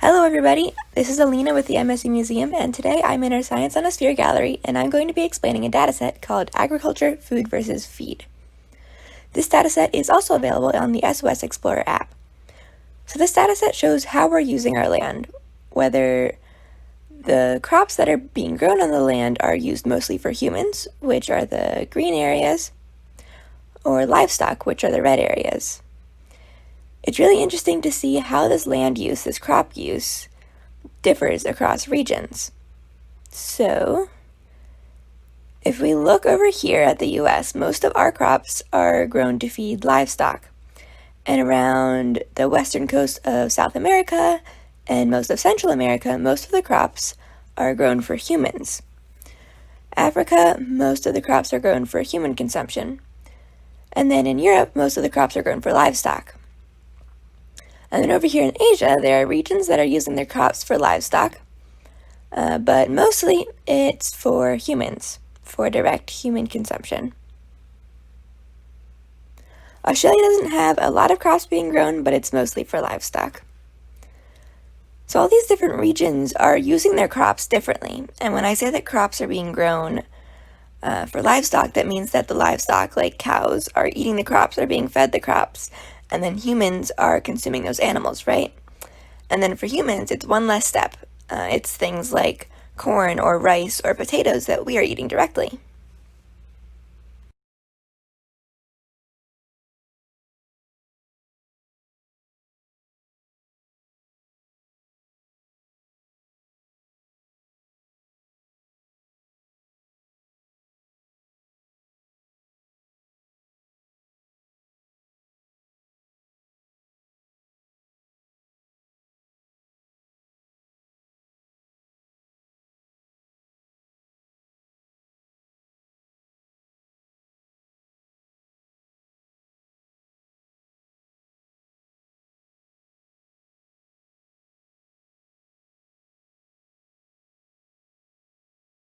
Hello everybody, this is Alena with the MSU Museum, and today I'm in our Science on a Sphere gallery, and I'm going to be explaining a dataset called Agriculture, Food versus Feed. This dataset is also available on the SOS Explorer app. So this dataset shows how we're using our land, whether the crops that are being grown on the land are used mostly for humans, which are the green areas, or livestock, which are the red areas. It's really interesting to see how this land use, this crop use, differs across regions. So, if we look over here at the US, most of our crops are grown to feed livestock. And around the western coast of South America and most of Central America, most of the crops are grown for humans. Africa, most of the crops are grown for human consumption. And then in Europe, most of the crops are grown for livestock. And then over here in Asia, there are regions that are using their crops for livestock, but mostly it's for humans, for direct human consumption. Australia doesn't have a lot of crops being grown, but it's mostly for livestock. So all these different regions are using their crops differently, and when I say that crops are being grown for livestock, that means that the livestock, like cows, are eating the crops, are being fed the crops, and then humans are consuming those animals, right? And then for humans, it's one less step. It's things like corn or rice or potatoes that we are eating directly.